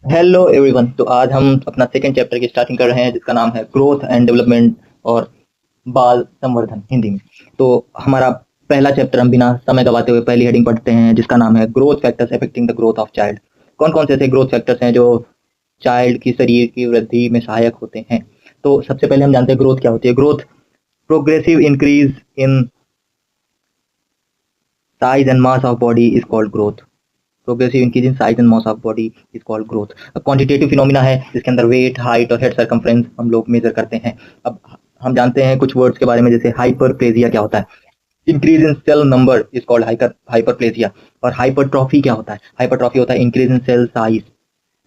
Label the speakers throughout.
Speaker 1: Hello everyone. तो आज हम अपना सेकंड चैप्टर की स्टार्टिंग कर रहे हैं जिसका नाम है ग्रोथ एंड डेवलपमेंट और बाल संवर्धन हिंदी में। तो हमारा पहला चैप्टर हम बिना समय गवाते हुए पहली हेडिंग पढ़ते हैं जिसका नाम है growth factors affecting the growth of child. कौन कौन से ऐसे ग्रोथ फैक्टर्स हैं जो चाइल्ड की शरीर की वृद्धि में सहायक होते हैं। तो सबसे पहले हम जानते हैं ग्रोथ क्या होती है। Growth progressive increase in size and mass of body is called growth. Progressive increase in size and mass of body is called growth. अब क्वांटिटेटिव फिनोमिना है जिसके अंदर वेट, हाइट और हेड सर्कमफ्रेंस हम लोग मेजर करते हैं। अब हम जानते हैं कुछ वर्ड्स के बारे में, जैसे हाइपरप्लेजिया क्या होता है। Increase in cell number is called hyperplasia. और हाइपरट्रॉफी क्या होता है। हाइपरट्रॉफी होता है इंक्रीज इन सेल साइज।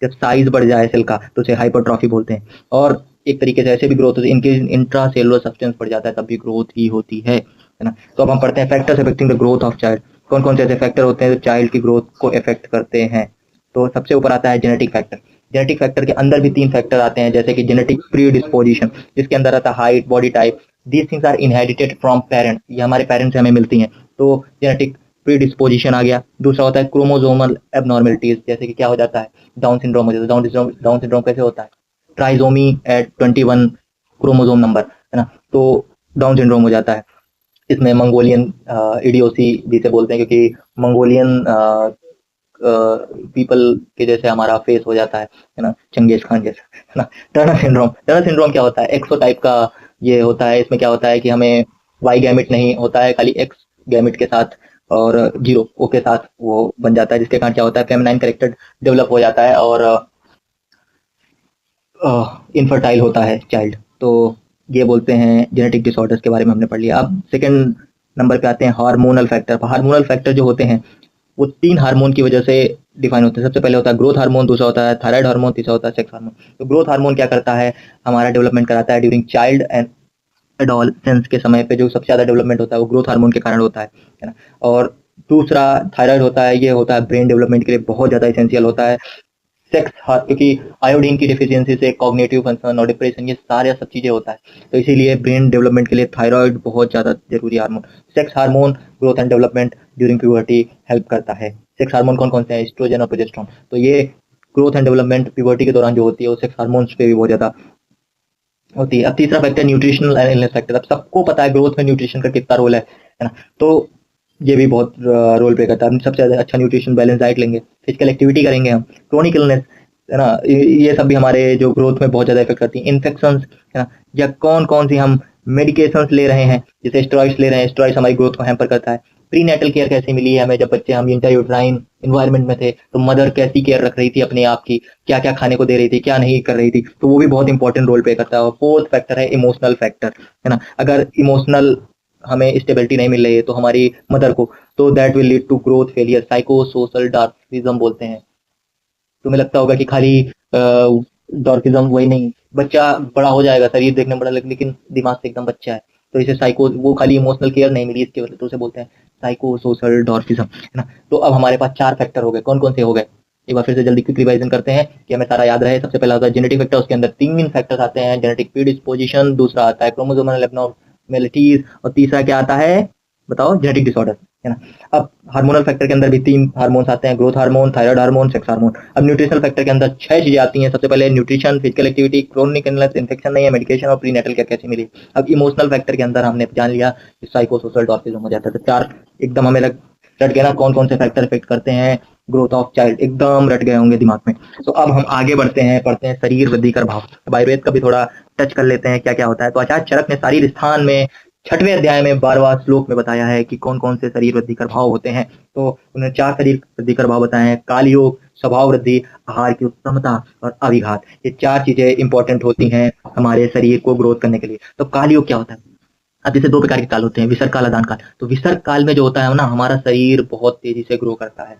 Speaker 1: जब साइज बढ़ जाए सेल का तो उसे हाइपरट्रॉफी बोलते हैं। और एक तरीके से ऐसे भी ग्रोथ होती है, इंक्रीज इन इंट्रासेलुलर सब्सटेंस बढ़ जाता है तब भी ग्रोथ ही होती है ना। तो अब हम पढ़ते हैं factors affecting the growth of child. कौन कौन से ऐसे फैक्टर होते हैं जो चाइल्ड की ग्रोथ को इफेक्ट करते हैं। तो सबसे ऊपर आता है जेनेटिक फैक्टर। जेनेटिक फैक्टर के अंदर भी तीन फैक्टर आते हैं, जैसे कि जेनेटिक प्री डिस्पोजिशन जिसके अंदर आता है height, body type. These things are inherited from parents, ये हमारे पेरेंट्स से हमें मिलती हैं। तो जेनेटिक प्री डिस्पोजिशन आ गया। दूसरा होता है क्रोमोजोमल एबनॉर्मेलिटीज, जैसे कि क्या हो जाता है, डाउन सिंड्रोम हो जाता है। डाउन सिंड्रोम कैसे होता है, ट्राइजोमी एट 21 क्रोमोजोम नंबर, है ना। तो डाउन सिंड्रोम हो जाता है। इसमें मंगोलियन इडियोसी जिसे बोलते हैं, क्योंकि मंगोलियन पीपल के जैसे हमारा फेस हो जाता है ना, चंगेज खान जैसा, है ना। टर्नर सिंड्रोम क्या होता है, एक्सो टाइप का ये होता है। इसमें क्या होता है कि हमें वाई गैमिट नहीं होता है, खाली एक्स गैमिट के साथ और जीरो ओ के साथ वो बन जाता है, जिसके कारण क्या होता है फेमिनाइन करेक्टर डेवलप हो जाता है और इनफर्टाइल होता है चाइल्ड। तो ये बोलते हैं जेनेटिक डिसऑर्डर्स के बारे में हमने पढ़ लिया। अब सेकंड नंबर पे आते हैं हार्मोनल फैक्टर। हार्मोनल फैक्टर जो होते हैं वो तीन हार्मोन की वजह से डिफाइन होते हैं। सबसे पहले होता है ग्रोथ हार्मोन, दूसरा होता है थायराइड हार्मोन, तीसरा होता है सेक्स हार्मोन। तो ग्रोथ हार्मोन क्या करता है, हमारा डेवलपमेंट कराता है ड्यूरिंग चाइल्ड एंड एडोलसेंस के समय पे। जो सबसे ज्यादा डेवलपमेंट होता है वो ग्रोथ हार्मोन के कारण होता है ना। और दूसरा थायराइड होता है, ये होता है ब्रेन डेवलपमेंट के लिए बहुत ज्यादा इसेंशियल होता है। क्योंकि आयोडीन की डिफिशियंसी से कॉग्निटिव फंक्शन और डिप्रेशन ये सारे सब चीजें होता है। तो इसीलिए ब्रेन डेवलपमेंट के लिए थायराइड बहुत ज्यादा जरूरी hormone. Sex hormone growth and development during puberty help करता है। सेक्स हार्मोन कौन कौन से हैं, एस्ट्रोजन और प्रोजेस्टेरोन। तो ये ग्रोथ एंड डेवलपमेंट प्यूबर्टी के दौरान जो होती है वो सेक्स हार्मोन्स पे भी बहुत ज्यादा होती है। अब तीसरा factor nutritional and illness factor. अब सबको पता है ग्रोथ में न्यूट्रिशन का कितना रोल है ना। तो ये भी बहुत रोल प्ले करता है। हम सबसे ज्यादा अच्छा न्यूट्रिशन बैलेंस डाइट लेंगे, फिजिकल एक्टिविटी करेंगे, हम क्रोनिक इलनेस, है ना, ये सब भी हमारे जो ग्रोथ में बहुत ज्यादा इफेक्ट करती है। इन्फेक्शन, है ना, या कौन कौन सी हम मेडिकेशंस ले रहे हैं, जैसे स्टेरॉइड्स ले रहे हैं, स्टेरॉइड्स हमारी ग्रोथ को हैम्पर करता है। प्री नेटल केयर कैसी मिली है हमें, जब बच्चे हम इंट्रायूट्राइन इन्वायरमेंट में थे तो मदर कैसी केयर रख रही थी अपने आप की, क्या क्या खाने को दे रही थी, क्या नहीं कर रही थी, तो वो भी बहुत इंपॉर्टेंट रोल प्ले करता है। और फोर्थ फैक्टर है इमोशनल फैक्टर, है ना। अगर इमोशनल हमें स्टेबिलिटी नहीं मिल रही है तो हमारी मदर को, तो that will lead to growth failure, psycho social Darwinism बोलते हैं। तुम्हें लगता होगा कि खाली डॉर्फिज्म वही नहीं, बच्चा बड़ा हो जाएगा, शरीर देखने में बड़ा लगे लेकिन दिमाग से एकदम बच्चा है, तो इसे साइको, वो खाली इमोशनल केयर नहीं मिली इसके वजह तो उसे बोलते हैं साइको सोशल डॉर्फिज्म, है ना। तो अब हमारे पास चार फैक्टर हो गए। कौन कौन से हो गए, एक बार फिर से जल्दी क्विक रिवाइजन करते हैं कि हमें सारा याद रहे। सबसे पहला होता है जेनेटिक फैक्टर, उसके अंदर तीन फैक्टर्स आते हैं, जेनेटिक प्रीडिस्पोजिशन, दूसरा आता है क्रोमोसोमल एब्नॉर्मेलिटीज और तीसरा क्या आता है, बताओ, जेनेटिक डिसऑर्डर, है ना। अब हार्मोनल फैक्टर के अंदर भी तीन हार्मोन्स आते हैं, growth hormone, thyroid hormone, sex hormone. अब न्यूट्रिशनल फैक्टर के अंदर छह चीजें आती हैं। सबसे पहले nutrition, physical activity, chronic illness, infection नहीं है, मेडिकेशन और प्रीनेटल केयर कैसी मिली। अब इमोशनल फैक्टर के अंदर हमने जान लिया कि साइको सोशल डॉर्फिज्म हो जाता है। तो चार एकदम हमें रट गए ना, कौन कौन से फैक्टर इफेक्ट करते हैं ग्रोथ ऑफ चाइल्ड, एकदम रट गए होंगे दिमाग में। तो अब हम आगे बढ़ते हैं, पढ़ते हैं शरीर वृद्धि कर भाव। अब आयुर्वेद का भी थोड़ा टच कर लेते हैं क्या क्या होता है। तो आचार्य चरक ने शारीर स्थान में छठवें अध्याय में 12वां श्लोक में बताया है कि कौन कौन से शरीर वृद्धि कर भाव होते हैं। तो उन्होंने चार शरीर वृद्धि कर भाव बताए हैं, काल योग, स्वभाव वृद्धि, आहार की उत्तमता और अभिघात। ये चार चीजें इंपॉर्टेंट होती हैं हमारे शरीर को ग्रोथ करने के लिए। तो काल योग क्या होता है। अब जैसे दो प्रकार के काल होते हैं, विसर्ग काल, अदान काल। तो विसर्ग काल में जो होता है ना, हमारा शरीर बहुत तेजी से ग्रो करता है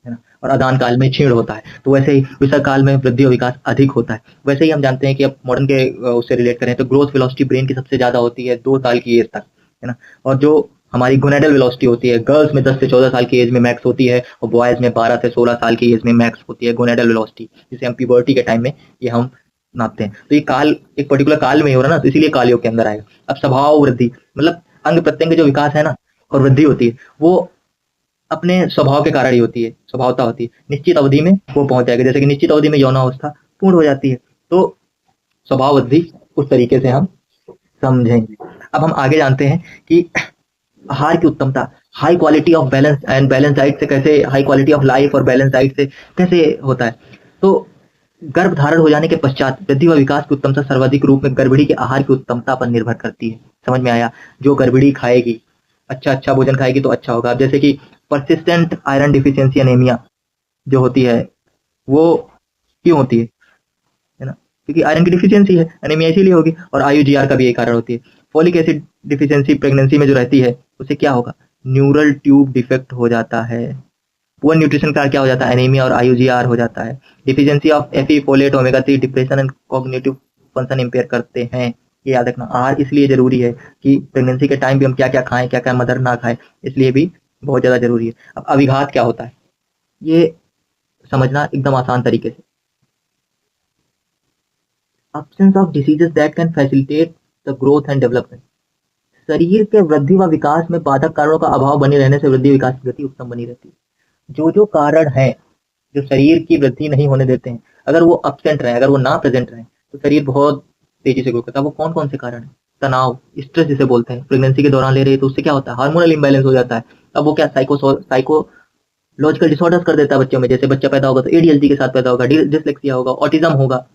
Speaker 1: ना। और अदान काल में क्षीण होता है। तो वैसे ही विसर्ग काल में वृद्धि और विकास अधिक होता है। वैसे ही हम जानते हैं कि अब मॉडर्न के उससे रिलेट करें तो ग्रोथ वेलोसिटी ब्रेन की सबसे ज्यादा होती है 2 साल की एज तक, है ना। और जो हमारी गोनेडल वेलोसिटी होती है, गर्ल्स में 10 से 14 साल की एज में मैक्स होती है और बॉयज में 12 से 16 साल की एज में मैक्स होती है गोनेडल वेलोसिटी, जिसे हम प्यूबर्टी के टाइम में ये हम नापते हैं। तो ये काल एक पर्टिकुलर काल में ही हो रहा है ना, तो इसीलिए काल योग के अंदर आएगा। अब स्वभाव वृद्धि मतलब अंग प्रत्यंग जो विकास है ना और वृद्धि होती है, वो अपने स्वभाव के कारण ही होती है, स्वभावता होती है। निश्चित अवधि में वो पहुंच जाएगा, जैसे कि निश्चित अवधि में यौनावस्था पूर्ण हो जाती है, तो स्वभाव वृद्धि उस तरीके से हम समझेंगे। अब हम आगे जानते हैं कि आहार की उत्तमता, high quality of balance and balance diet से कैसे, हाई क्वालिटी ऑफ लाइफ और बैलेंस डाइट से कैसे होता है। तो गर्भ धारण हो जाने के पश्चात वृद्धि व विकास की उत्तमता सर्वाधिक रूप में गर्भिणी के आहार की उत्तमता पर निर्भर करती है। समझ में आया? जो गर्भिणी खाएगी, अच्छा अच्छा भोजन खाएगी तो अच्छा होगा। अब जैसे कि परसिस्टेंट आयरन डिफिशियंसी एनीमिया जो होती है, वो क्यों होती है ना? क्योंकि आयरन की डिफिशियंसी है, एनीमिया इसीलिए होगी। और आईयूजीआर का भी यही कारण होती है। फोलिक एसिड डिफिशियंसी प्रेगनेंसी में जो रहती है, उससे क्या होगा? न्यूरल ट्यूब डिफेक्ट हो जाता है। पुअर न्यूट्रिशन का क्या हो जाता है? एनीमिया और आईयूजीआर हो जाता है। Deficiency of Fe, folate, omega 3 depression and cognitive function impair करते हैं। ये याद रखना। आहार इसलिए जरूरी है कि प्रेगनेंसी के टाइम भी हम क्या क्या खाएं, क्या क्या मदर ना खाएं, इसलिए भी बहुत ज्यादा जरूरी है। अब अभिघात क्या होता है, ये समझना एकदम आसान तरीके से। absence of diseases that can facilitate the growth and development। शरीर के वृद्धि व विकास में बाधक कारणों का अभाव बने रहने से वृद्धि विकास की गति उत्तम बनी रहती है। जो जो कारण है जो शरीर की वृद्धि नहीं होने देते हैं, अगर वो absent रहे, अगर वो ना प्रेजेंट रहे, तो शरीर बहुत तेजी से ग्रो करता है। वो कौन कौन से कारण है? तनाव, स्ट्रेस जिसे बोलते हैं, प्रेगनेंसी के दौरान ले रही है तो उससे क्या होता है? हार्मोनल इम्बैलेंस हो जाता है। अब वो क्या साइकोलॉजिकल डिसऑर्डर्स कर देता है बच्चों में। जैसे बच्चा पैदा होगा तो एडीएचडी के साथ पैदा होगा, डिसलेक्सिया होगा, ऑटिज्म होगा।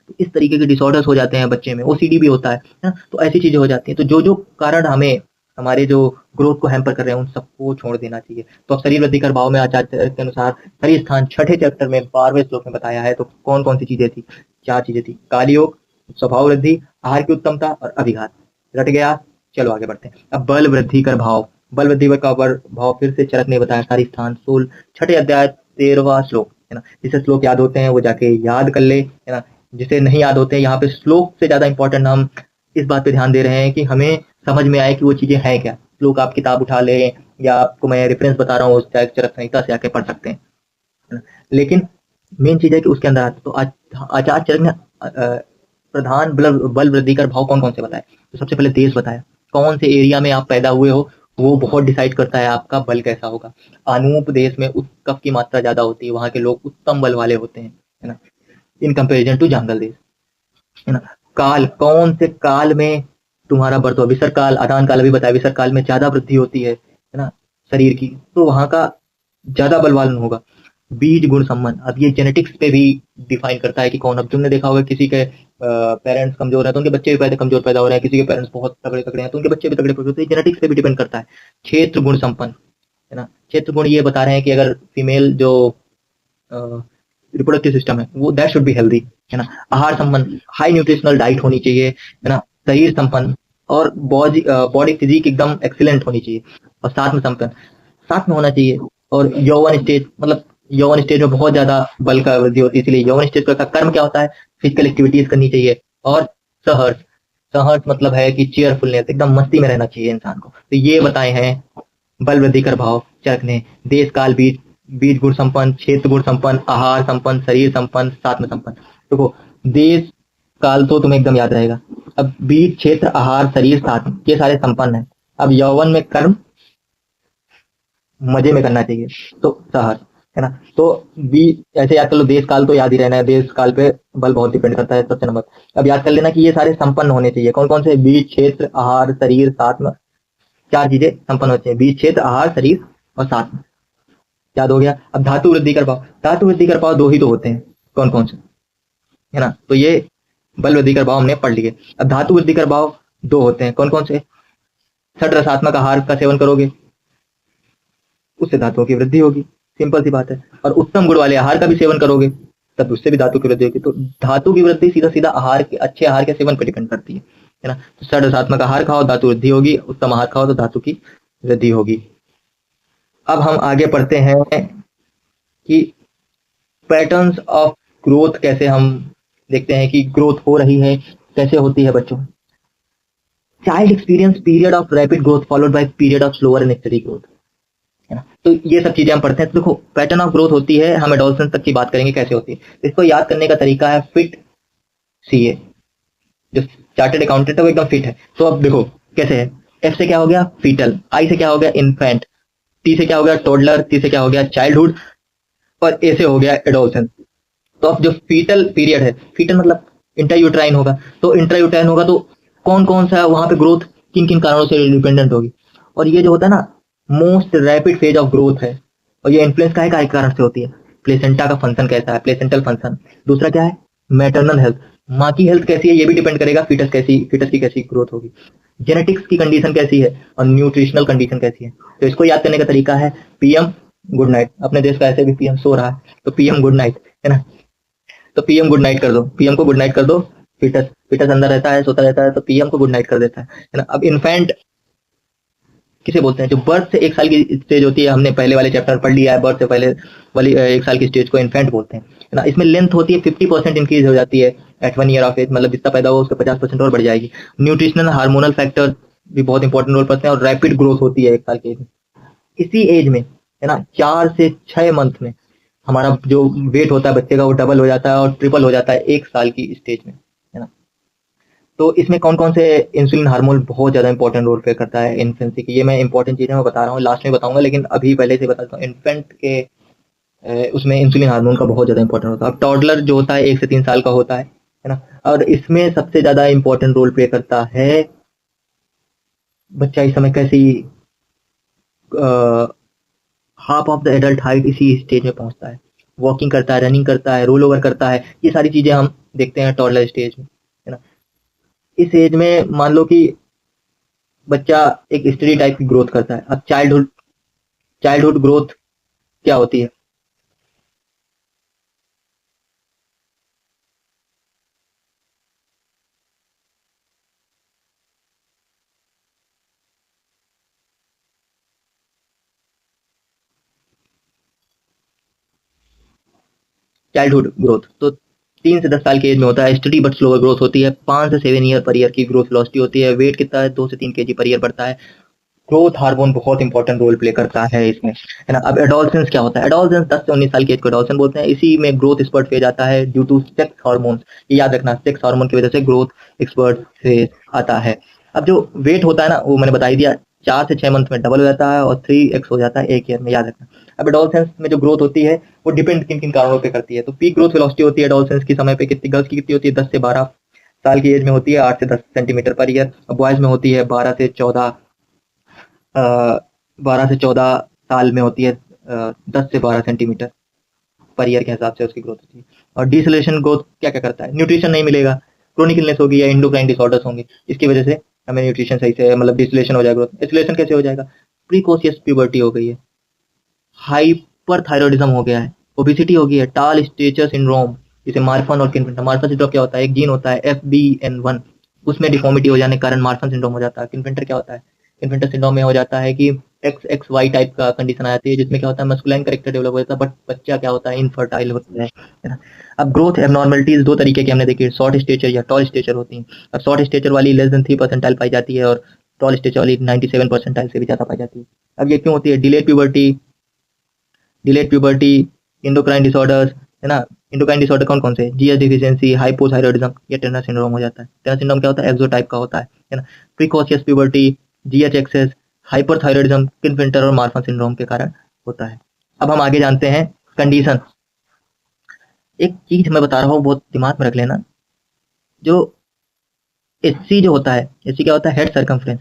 Speaker 1: तो इस तरीके के डिसऑर्डर्स हो जाते हैं बच्चे में, ओसीडी भी होता है ना? तो ऐसी चीजें हो जाती हैं। तो जो जो कारण हमें हमारे जो ग्रोथ को हैम्पर कर रहे हैं, उन सबको छोड़ देना चाहिए। तो अब शरीर वृद्धि कर भाव में आचार्य के अनुसार शरीर स्थान छठे चैप्टर में 12वें श्लोक में बताया है। तो कौन कौन सी चीजें थी? 4 चीजें थी। काल योग, स्वभाव वृद्धि, आहार की उत्तमता और अभिघात। रट गया? चलो आगे बढ़ते हैं। अब बल वृद्धि कर भाव, बल वृद्धि का भाव फिर से चरक ने बताया। सारी स्थान 16 छठे अध्याय 13वां श्लोक है ना। जिसे श्लोक याद होते हैं वो जाके याद कर ले, है ना। जिसे नहीं याद होते हैं, यहाँ पे श्लोक से ज्यादा इंपॉर्टेंट हम इस बात पे ध्यान दे रहे हैं कि हमें समझ में आए कि वो चीजें हैं क्या। श्लोक आप किताब उठा ले या आपको मैं रेफरेंस बता रहा हूँ उस चरक संहिता से आके पढ़ सकते हैं, है ना? लेकिन मेन चीज है कि उसके अंदर तो आचार्य चरक ने प्रधान बल वृद्धि कर भाव कौन कौन से बताए। तो सबसे पहले देश बताया, कौन से एरिया में आप पैदा हुए हो वो बहुत डिसाइड करता है आपका बल कैसा होगा। अनूप देश में कफ की मात्रा ज्यादा होती है, वहां के लोग उत्तम बल वाले होते हैं, है ना, इन कंपेरिजन टू जंगल देश, है ना। काल, कौन से काल में तुम्हारा बर्थ हुआ? विसर्ग काल, आदान काल अभी बताया। विसर्ग काल में ज्यादा वृद्धि होती है ना शरीर की, तो वहां का ज्यादा बलवान होगा। बीज गुण संबंध, अब ये जेनेटिक्स पे भी डिफाइन करता है कि कौन। अब तुमने देखा होगा किसी के पेरेंट्स कमजोर है तो उनके बच्चे भी पैदा कमजोर पैदा हो रहे हैं, किसी के पेरेंट्स बहुत तगड़े तगड़े हैं तो उनके बच्चे भी तगड़े होते हैं। जेनेटिक्स पे भी डिपेंड करता है। क्षेत्र गुण संपन्न, है ना। क्षेत्र गुण ये बता रहे हैं कि अगर फीमेल जो रिप्रोडक्टिव सिस्टम है वो दैट शुड बी हेल्दी, है ना। आहार संबंध, हाई न्यूट्रिशनल डाइट होनी चाहिए, है ना। शरीर संपन्न और बॉडी फिजिक एकदम एक्सीलेंट होनी चाहिए। और साथ में संपन्न, साथ में होना चाहिए। और यौवन स्टेज, मतलब यौवन स्टेज में बहुत ज्यादा बल का वृद्धि होती है, इसलिए यौवन स्टेज का कर्म क्या होता है? फिजिकल एक्टिविटीज करनी चाहिए। और सहर्ष, सहर्ष मतलब है कि चेयरफुलनेस, एकदम मस्ती में रहना चाहिए इंसान को। तो ये बताए हैं बल वृद्धि कर भाव चरक ने। देश काल, बीज बीज गुण संपन्न, क्षेत्र गुण संपन्न, आहार संपन्न, शरीर संपन्न, साथ में संपन्न। देखो, देश काल तो तुम्हें एकदम याद रहेगा। अब बीज, क्षेत्र, आहार, शरीर, साथ, ये सारे संपन्न है। अब यौवन में कर्म मजे में करना चाहिए, तो सहर्ष, है ना। तो बी ऐसे याद कर लो, देश काल तो याद ही रहना है, देश काल पे बल बहुत डिपेंड करता है, सबसे नंबर। अब याद कर लेना कि ये सारे संपन्न होने चाहिए। कौन कौन से? बीज, क्षेत्र, आहार, शरीर, साथ में। 4 चीजें संपन्न होती है, बीज, क्षेत्र, आहार, शरीर और साथ में। याद हो गया? अब धातु वृद्धि कर पाओ, धातु वृद्धि कर पाओ 2 ही तो होते हैं, कौन कौन से, है ना। तो ये बल वृद्धि कर भाव हमने पढ़ लिए। अब धातु वृद्धि कर भाव 2 होते हैं, कौन कौन से? षड रसात्मक आहार का सेवन करोगे उससे धातुओं की वृद्धि होगी, सिंपल सी बात है। और उत्तम गुण वाले आहार का भी सेवन करोगे तब उससे भी धातु की वृद्धि होगी। तो धातु की वृद्धि सीधा सीधा आहार के, अच्छे आहार के सेवन पर डिपेंड करती है ना। तो षड रसात्मक आहार खाओ धातु वृद्धि होगी, उत्तम आहार खाओ तो धातु की वृद्धि होगी। अब हम आगे पढ़ते हैं कि पैटर्न्स ऑफ ग्रोथ कैसे हम देखते हैं कि ग्रोथ हो रही है, कैसे होती है बच्चों। Child experience period of rapid growth followed by period of slower and study growth, है ना। तो ये सब चीजें हम पढ़ते हैं। तो देखो, पैटर्न ऑफ ग्रोथ होती है, हम एडोलसेंस तक की बात करेंगे कैसे होती है। तो इसको याद करने का तरीका है फिट सीए। जो चार्टेड अकाउंटेंट है वो एकदम फिट है। तो अब देखो कैसे है। एफ से क्या हो गया? फीटल, आई से क्या हो गया? इन्फेंट, टी से क्या हो गया टोडलर, टी से क्या हो गया चाइल्डहुड, और ए से हो गया एडोलसेंस। तो अब जो फीटल पीरियड है, फीटल मतलब इंट्रायूट्राइन होगा, तो इंट्रायूट्राइन होगा तो कौन कौन सा वहां पे ग्रोथ किन किन कारणों से डिपेंडेंट होगी। और ये जो होता है ना most rapid phase of growth है, और ये इन्फ्लुएंस का कारण से होती है। प्लेसेंटा का फंक्शन कैसा है, प्लेसेंटल फंक्शन। दूसरा क्या है मैटरनल हेल्थ, माँ की हेल्थ कैसी है ये भी डिपेंड करेगा फीटस की कैसी ग्रोथ होगी। जेनेटिक्स की कंडीशन कैसी है और न्यूट्रिशनल कंडीशन कैसी है। तो इसको याद करने का तरीका है पीएम गुड नाइट। अपने देश का ऐसे भी पीएम सो रहा है तो पीएम गुड नाइट है ना, तो पीएम गुड नाइट कर दो, पीएम को गुड नाइट कर दो। फीटस फीटस अंदर रहता है सोता रहता है तो पीएम को गुड नाइट कर देता है ना। अब इन्फेंट किसे बोलते हैं, जो बर्थ से 1 साल की स्टेज होती है, हमने पहले वाले चैप्टर पढ़ लिया है, बर्थ से पहले वाली 1 साल की स्टेज को इन्फेंट बोलते हैं है ना। इसमें लेंथ होती है 50% इंक्रीज हो जाती है एट 1 ईयर ऑफ एज, मतलब जितना पैदा हो उसका 50% और बढ़ जाएगी। न्यूट्रिशनल हार्मोनल फैक्टर भी बहुत इंपॉर्टेंट रोल करते हैं, और रैपिड ग्रोथ होती है 1 साल की एज में। इसी एज में है ना 4 से 6 मंथ में हमारा जो वेट होता है बच्चे का वो डबल हो जाता है और ट्रिपल हो जाता है 1 साल की स्टेज में है ना। तो इसमें कौन कौन से इंसुलिन हार्मोन बहुत ज्यादा इंपॉर्टेंट रोल प्ले करता है इन्फेंसी की, ये मैं इंपॉर्टेंट चीजें मैं बता रहा हूँ, लास्ट में बताऊंगा, लेकिन अभी पहले से बता देता हूँ। इन्फेंट के उसमें इंसुलिन हार्मोन का बहुत ज्यादा इंपॉर्टेंट होता है। अब टॉडलर जो होता है 1 से 3 साल का होता है ना, और इसमें सबसे ज्यादा इंपॉर्टेंट रोल प्ले करता है बच्चा इस समय कैसी half of the adult height इसी स्टेज में पहुंचता है, वॉकिंग करता है, रनिंग करता है, रोल ओवर करता है, ये सारी चीजें हम देखते हैं टॉडलर स्टेज में है ना। इस एज में मान लो कि बच्चा एक स्टडी टाइप की ग्रोथ करता है। अब चाइल्डहुड ग्रोथ क्या होती है, चाइल्डहुड ग्रोथ तो 3 से 10 साल की एज में होता है। स्टडी बट स्लोअर ग्रोथ होती है। 5 से 7 ईयर पर ईयर की ग्रोथ वेलोसिटी होती है। वेट कितना है 2 से 3 kg पर ईयर बढ़ता है। ग्रोथ हार्मोन बहुत इंपॉर्टेंट रोल प्ले करता है इसमें है ना। अब एडोलसेंस क्या होता है, एडोलसेंस 10 से 19 साल की एज को एडोलसेंस बोलते हैं। इसी में ग्रोथ स्पर्ट फेज आता है ड्यू टू सेक्स हार्मोन, ये याद रखना, सेक्स हार्मोन की वजह से ग्रोथ स्पर्ट फेज आता है। अब जो वेट होता है ना वो मैंने बता ही दिया, 4 से 6 मंथ में डबल हो जाता है और 3x हो जाता है 1 ईयर में, याद रखना। अब एडोलसेंस में जो ग्रोथ होती है वो डिपेंड किन किन कारणों पे करती है। तो पीक ग्रोथ वेलोसिटी होती है एडोलसेंस की समय पे कितनी, गर्ल्स की कितनी होती है 10 से 12 साल की एज में होती है 8 से 10 सेंटीमीटर पर ईयर। बॉयज में होती है 12 से 14 साल में होती है 10 से 12 सेंटीमीटर पर ईयर के हिसाब से उसकी ग्रोथ होती है। और डिसलेशन ग्रोथ क्या क्या करता है, न्यूट्रिशन नहीं मिलेगा, क्रोनिक इलनेस होगी या इंडोक्राइन डिसऑर्डर्स होंगे, इसकी वजह से हमें न्यूट्रिशन सही से मतलब डिसलेशन हो जाएगा। डिसलेशन कैसे हो जाएगा, प्रीकोशियस प्यूबर्टी हो गई है, हाइपर थायरॉइडिज्म हो गया है, ओबिसिटी हो गई है, टाल स्टेचर सिंड्रोम, जैसे मार्फन और किनफिंटर। मार्फन सिंड्रोम क्या होता है, एक जीन होता है FBN1, उसमें डिफॉर्मिटी हो जाने के कारण मार्फन सिंड्रोम हो जाता है। किनफिंटर क्या होता है, किनफिंटर सिंड्रोम में हो जाता है कि XXY टाइप का कंडीशन आ जाती है, जिसमें क्या होता है मस्कुलाइन कैरेक्टर डेवलप हो जाता है, बट बच्चा क्या होता है इनफर्टाइल होता है ना। अब ग्रोथ एबनॉर्मलिटीज 2 तरीके की हमने देखी, शॉर्ट स्टेचर या टॉल स्टेचर होती हैं। अब शॉर्ट स्टेचर वाली लेस देन 3% पाई जाती है और टॉल स्टेचर वाली 97% से भी ज्यादा पाई जाती है। अब ये क्यों होती है, डिलेड प्यूबर्टी, इंडोक्राइन डिसऑर्डर्स है ना। इंडोक्राइन डिसऑर्डर कौन कौन से, जीएस डिफिशियंसी, हाइपोथायरॉइडिज्म या टर्नर सिंड्रोम हो जाता है। टर्नर सिंड्रोम क्या होता है, एक्सो टाइप का होता है ना। Precocious puberty, GH excess, hyperthyroidism, Klinefelter और मार्फन सिंड्रोम के कारण होता है। अब हम आगे जानते हैं कंडीशन। एक चीज मैं बता रहा हूँ बहुत दिमाग में रख लेना, जो एचसी जो होता है, एचसी क्या होता है, हेड सर्कमफ्रेंस,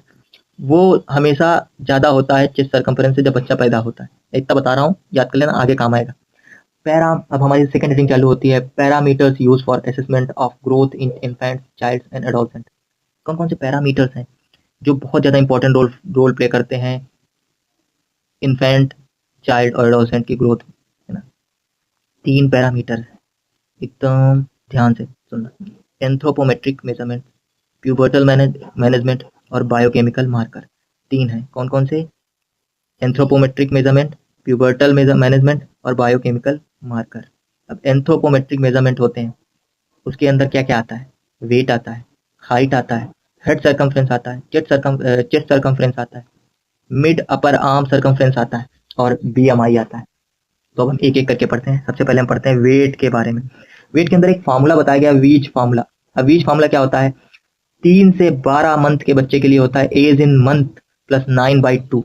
Speaker 1: वो हमेशा ज्यादा होता है चेस्ट सर्कमफ्रेंस से जब बच्चा पैदा होता है। इतना बता रहा हूँ, याद कर लेना, आगे काम आएगा। पैरा, अब हमारी सेकंड हेडिंग चालू होती है, parameters use for assessment of growth in infant, child and adolescent. कौन कौन से पैरामीटर्स हैं जो बहुत ज्यादा इंपॉर्टेंट रोल प्ले करते हैं इन्फेंट, चाइल्ड और एडोलसेंट की ग्रोथ है ना। 3 पैरामीटर, एकदम ध्यान से सुनना, एंथ्रोपोमेट्रिक मेजरमेंट, प्यूबर्टल मैनेजमेंट और बायोकेमिकल मार्कर। 3 है, कौन कौन से, एंथ्रोपोमेट्रिक मेजरमेंट, प्यूबर्टल मैनेजमेंट और बायोकेमिकल मार्कर। अब एंथ्रोपोमेट्रिक मेजरमेंट होते हैं, उसके अंदर क्या क्या आता है, वेट आता है, हाइट आता है, हेड सर्कमफ्रेंस आता है, चेस्ट सर्कमफ्रेंस आता है, मिड अपर आर्म सर्कमफ्रेंस आता है और बीएमआई आता है। तो अब हम एक एक करके पढ़ते हैं। सबसे पहले हम पढ़ते हैं वेट के बारे में। वेट के अंदर एक फार्मूला बताया गया, वीज फार्मूला। अब वीज फार्मूला क्या होता है, 3 से 12 मंथ के बच्चे के लिए होता है age in month plus 9/2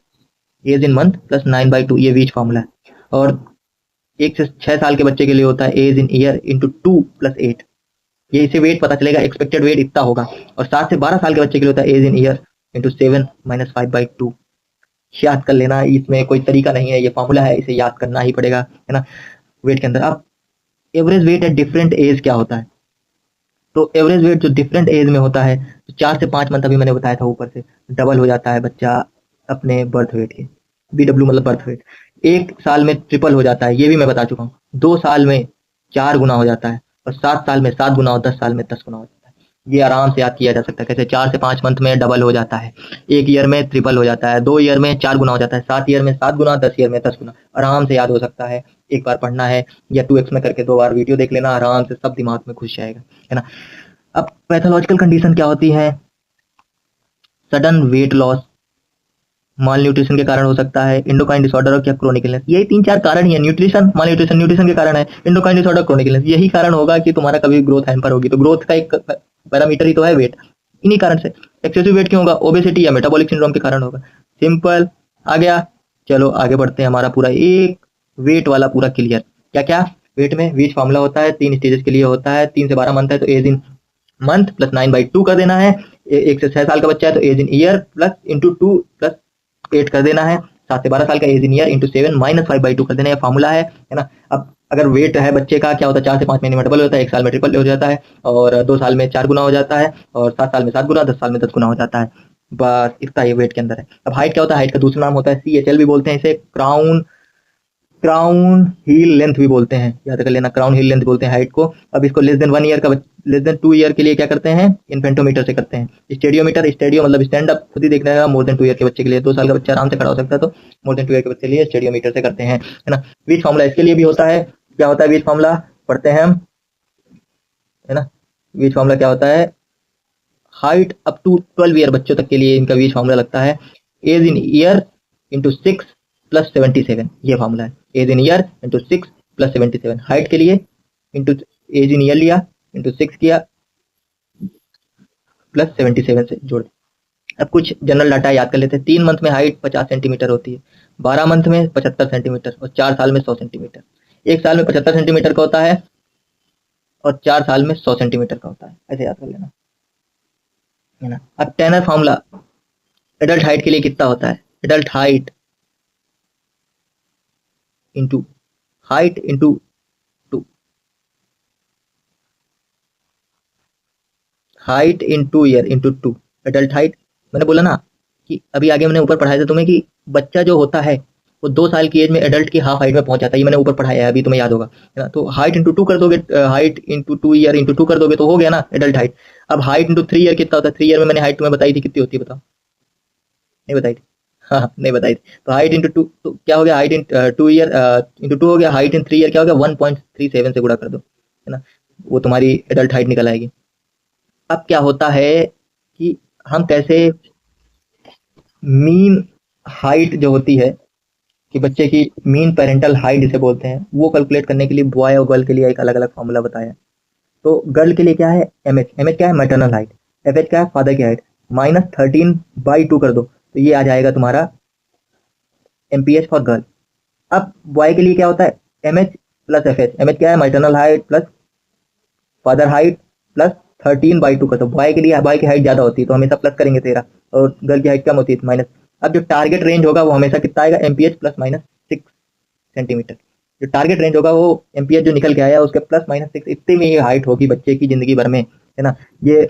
Speaker 1: age in month plus 9/2, ये वीच फॉर्मूला है। और 1 से 6 साल के बच्चे के लिए होता है एज इन ईयर इंटू 2 + 8, ये इसे वेट पता चलेगा, एक्सपेक्टेड वेट इतना होगा। और 7 से 12 साल के बच्चे के लिए होता है एज इन ईयर इंटू 7 - 5/2। याद कर लेना, इसमें कोई तरीका नहीं है, ये फॉर्मूला है, इसे याद करना ही पड़ेगा, है ना। वेट के अंदर अब average weight at different age क्या होता है, तो एवरेज वेट जो डिफरेंट एज में होता है, तो 4 से 5 मंथ अभी मैंने बताया था ऊपर से डबल हो जाता है बच्चा अपने बर्थ वेट के, BW मतलब बर्थ वेट। 1 साल में ट्रिपल हो जाता है, ये भी मैं बता चुका हूँ। 2 साल में 4 गुना हो जाता है, और 7 साल में 7 गुना, और 10 साल में 10 गुना हो जाता है। ये आराम से याद किया जा सकता है कैसे, 4 से 5 मंथ में डबल हो जाता है, 1 ईयर में ट्रिपल हो जाता है, 2 ईयर में 4 गुना हो जाता है, 7 ईयर में 7 गुना, 10 ईयर में 10 गुना। आराम से याद हो सकता है, एक बार पढ़ना है या 2x में करके 2 बार वीडियो देख लेना, आराम से सब दिमाग में घुस जाएगा, है ना। अब पैथोलॉजिकल कंडीशन क्या होती है, सडन वेट लॉस माल न्यूट्रिशन के कारण हो सकता है, इंडोक्राइन डिसऑर्डर और क्या क्रोनिक इलनेस, यही 3-4 कारण ही है। न्यूट्रिशन, माल न्यूट्रिशन, न्यूट्रिशन के कारण है, इंडोक्राइन डिसऑर्डर, क्रोनिक इलनेस, यही कारण होगा कि तुम्हारा कभी ग्रोथ हैम्पर होगी। तो ग्रोथ का एक पैरामीटर ही तो है वेट, इन्हीं कारण से। एक्सेसिव वेट क्यों होगा, ओबेसिटी या मेटाबॉलिक सिंड्रोम के कारण होगा, सिंपल। आ गया, चलो आगे बढ़ते हैं। हमारा पूरा एक वेट वाला पूरा क्लियर। क्या क्या वेट में वीच फॉर्मूला होता है, 3 स्टेजेस के लिए होता है। 3 से 12 मंथ है तो एज इन मंथ प्लस 9/2 कर देना है। 1 से 6 साल का बच्चा है तो age in year plus into 2 + 8 कर देना है। 7 से 12 साल का एज इन ईयर इंटू 7 - 5/2 कर देना है, फॉर्मूला है ना। अब अगर वेट है बच्चे का क्या होता है, 4 से 5 महीने में डबल होता है, 1 साल में ट्रिपल हो जाता है, और 2 साल में 4 गुना हो जाता है, और 7 साल में 7 गुना, 10 साल में 10 गुना हो जाता है। बस इतना ये वेट के अंदर है। अब हाइट क्या होता है, हाइट का दूसरा नाम होता है CHL भी बोलते हैं इसे, क्राउन क्राउन हील लेंथ भी बोलते हैं, याद कर लेना, क्राउन हील लेंथ बोलते हैं हाइट को। अब इसको लेस देन 1 ईयर का, लेस देन 2 ईयर के लिए क्या करते हैं, इन्फेंटोमीटर से करते हैं। स्टेडियोमीटर, स्टेडियो मतलब स्टैंड अप, खुद ही देखने का, मोर देन 2 ईयर के बच्चे के लिए, 2 साल का बच्चा आराम से खड़ा हो सकता है, तो मोर देन 2 ईयर के बच्चे के लिए स्टेडियोमीटर से करते हैं, है ना। वीच फॉर्मूला इसके लिए भी होता है, क्या होता है वीच फॉर्मूला, पढ़ते हैं हम, है ना। वीच फॉर्मूला क्या होता है, हाइट अप टू 12 ईयर बच्चों तक के लिए इनका वीच फॉर्मूला लगता है, एज इन ईयर इंटू 6 + 77, ये फॉर्मूला है, age in year into 6 + 77। Height के लिए इंटू एज इन ईयर लिया, इंटू 6 किया, प्लस 77 से जोड़ दिया। अब कुछ जनरल डाटा याद कर लेते हैं। 3 मंथ में हाइट 50 सेंटीमीटर होती है, 12 मंथ में 75 सेंटीमीटर, और 4 साल में 100 सेंटीमीटर। 1 साल में 75 सेंटीमीटर का होता है, और 4 साल में 100 सेंटीमीटर का होता है, ऐसे याद कर लेना, है ना। अब टैनर फॉर्मूला एडल्ट हाइट के लिए कितना होता है, adult height into height into 2, height into year into 2, adult height. मैंने बोला ना कि अभी आगे मैंने ऊपर पढ़ाया था तुम्हें कि बच्चा जो होता है वो 2 साल की एज में एडल्ट की हाफ हाइट में पहुंच जाता है, ये मैंने ऊपर पढ़ाया है, अभी तुम्हें याद होगा, है ना। तो हाइट इंटू 2 कर दोगे, हाइट इंटू 2 ईयर इंटू 2 कर दोगे तो हो गया ना एडल्ट हाइट। अब हाइट इंटू 3 ईयर कितना होता है, 3 ईयर में मैंने हाइट तुम्हें बताई थी, कितनी होती है बताओ, नहीं बताई थी, हाँ नहीं बताई थी। तो हाइट इंटू 2 तो क्या हो गया, हाइट इन 2 ईयर इंटू 2 हो गया, हाइट इन 3 ईयर क्या हो गया, 1.37 से गुणा कर दो, है ना, वो तुम्हारी एडल्ट हाइट निकल आएगी। अब क्या होता है कि हम कैसे मीन हाइट जो होती है, कि बच्चे की मीन पेरेंटल हाइट जिसे बोलते हैं, वो कैलकुलेट करने के लिए बॉय और गर्ल के लिए एक अलग अलग फॉर्मूला बताया। तो गर्ल के लिए क्या है, एमएच, एमएच क्या है, मैटरनल हाइट, एफएच क्या है, फादर की हाइट, -13/2 कर दो तो ये आ जाएगा तुम्हारा एमपीएच फॉर गर्ल। अब बॉय के लिए क्या होता है, एमएच प्लस एफएच, एमएच क्या है, maternal height plus father height plus 13/2 कर दो। बॉय के लिए, बॉय की हाइट ज्यादा होती है तो हमेशा प्लस करेंगे 13, और गर्ल की हाइट कम होती है तो माइनस। अब जो टारगेट रेंज होगा वो हमेशा कितना आएगा, एमपीएच ±6 सेंटीमीटर। जो टारगेट रेंज होगा वो एमपीएच जो निकल के आया उसके ±6, इतनी में ये हाइट होगी बच्चे की जिंदगी भर में, है ना। ये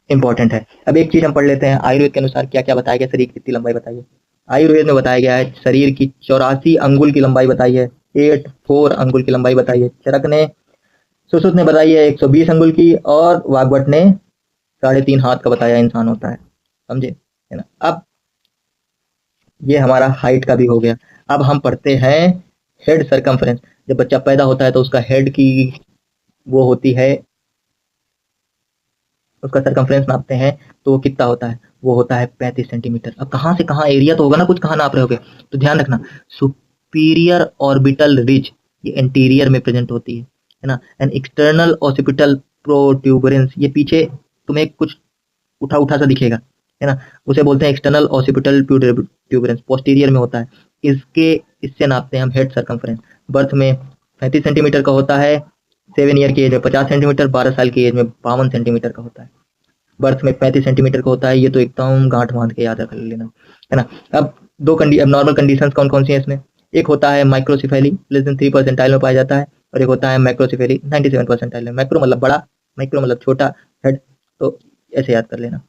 Speaker 1: इंपॉर्टेंट है। अब एक चीज हम पढ़ लेते हैं, आयुर्वेद के अनुसार क्या क्या बताया गया, शरीर की कितनी लंबाई बताइए। आयुर्वेद में बताया गया है शरीर की 84 अंगुल की लंबाई बताई है, 84 अंगुल की लंबाई बताई है। चरक ने, सुश्रुत ने बताई है 120 अंगुल की, और वाग्भट ने 3.5 हाथ का बताया इंसान होता है, समझे, है ना। अब ये हमारा हाइट का भी हो गया। अब हम पढ़ते हैं हेड सरकमफ्रेंस। जब बच्चा पैदा होता है तो उसका हेड की वो होती है, उसका सरकमफ्रेंस नापते हैं तो वो कितना होता है, वो होता है 35 सेंटीमीटर। अब कहाँ से कहाँ एरिया तो होगा ना, कुछ कहाँ नाप रहे होगे, तो ध्यान रखना, सुपीरियर ऑर्बिटल रिज ये एंटीरियर में प्रेजेंट होती है ना। एंड एक्सटर्नल ऑसिपिटल प्रोट्यूबरेंस, ये पीछे तुम्हें कुछ उठा उठा सा दिखेगा, है ना, उसे बोलते हैं एक्सटर्नल ऑसिपिटल ट्यूबरेंस, पोस्टीरियर में होता है। इसके इससे नापते हैं हम हेड सर्कमफ्रेंस। बर्थ में 35 सेंटीमीटर का होता है, 7 ईयर की एज में 50 सेंटीमीटर, 12 साल की एज में 52 सेंटीमीटर का होता है। बर्थ में 35 सेंटीमीटर का होता है, ये तो एकदम गांठ बांध के याद रख लेना, है ना। अब अब नॉर्मल कंडीशंस कौन कौन सी है इसमें? एक होता है माइक्रोसिफेली, लेस देन 3 परसेंटाइल में पाया जाता है, और एक होता है मैक्रोसिफेली 97 परसेंटाइल में। मैक्रो मतलब बड़ा, माइक्रो मतलब छोटा, हेड, तो ऐसे याद कर लेना।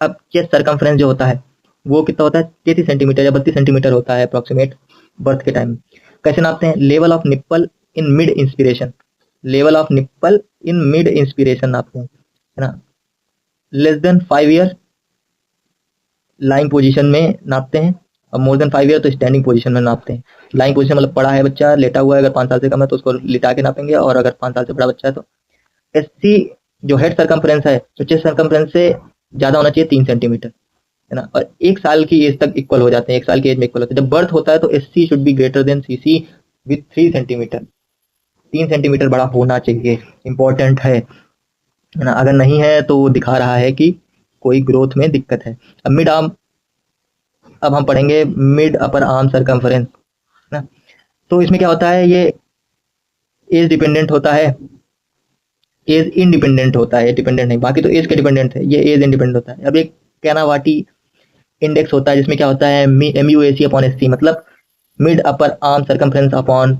Speaker 1: अब चेस्ट सर्कमफ्रेंस जो होता है वो कितना होता है? 33 सेंटीमीटर या 32 सेंटीमीटर होता है अप्रोक्सीमेट बर्थ के टाइम। कैसे नापते हैं? Level of nipple in mid inspiration, level of nipple in mid inspiration नापते हैं, है ना। Less than 5 year lying position में नापते हैं, और मोर देन 5 ईयर तो स्टैंडिंग पोजीशन में नापते हैं। लाइंग पोजीशन मतलब पड़ा है बच्चा, लेटा हुआ है, अगर 5 साल से कम है तो उसको लिटा के नापेंगे, और अगर 5 साल से बड़ा बच्चा है तो एससी जो हेड सर्कमफ्रेंस है तो चेस्ट सर्कमफ्रेंस से ज्यादा होना चाहिए 3 सेंटीमीटर, है ना। और 1 साल की एज तक इक्वल हो जाते हैं, 1 साल की एज में इक्वल होते हैं। जब बर्थ होता है तो SC should be greater than CC with 3 centimetre, 3 centimetre बड़ा होना चाहिए, इंपॉर्टेंट है ना। अगर नहीं है तो वो दिखा रहा है कि कोई ग्रोथ में दिक्कत है। अब मिड आर्म, अब हम पढ़ेंगे मिड अपर आर्म सर्कमफ्रेंस, ना। तो इसमें क्या होता है? ये एज डिपेंडेंट होता है, एज इंडिपेंडेंट होता है, डिपेंडेंट नहीं, बाकी तो एज के डिपेंडेंट है, ये एज इंडिपेंडेंट होता है। अब एक कैनावाटी इंडेक्स होता है जिसमें क्या होता है? MUAC अपॉन SC, मतलब mid upper arm circumference upon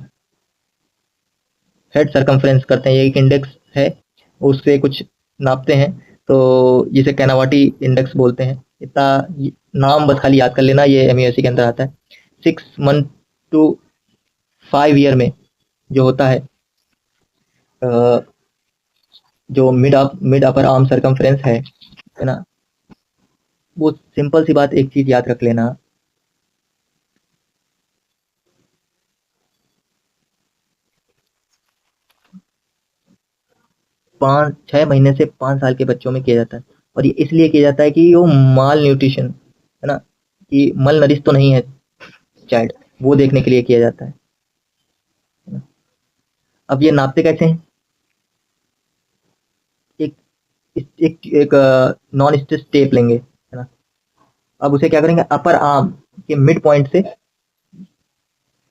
Speaker 1: head circumference करते हैं, ये एक इंडेक्स है, उससे कुछ नापते हैं, तो जिसे कैनावाटी इंडेक्स बोलते हैं। इतना नाम बस खाली याद कर लेना, ये MUAC के अंदर आता है। 6 मंथ टू 5 ईयर में जो होता है, जो मिड अपर आर्म सर्कमफ्रेंस है ना, वो सिंपल सी बात, एक चीज याद रख लेना, 6 महीने से 5 साल के बच्चों में किया जाता है। और ये इसलिए किया जाता है कि वो माल न्यूट्रिशन, है ना, कि मल नरिश तो नहीं है चाइल्ड, वो देखने के लिए किया जाता है ना? अब ये नापते कैसे हैं? एक एक एक नॉन स्टिच टेप लेंगे, है ना। अब उसे क्या करेंगे? अपर आर्म के मिड पॉइंट से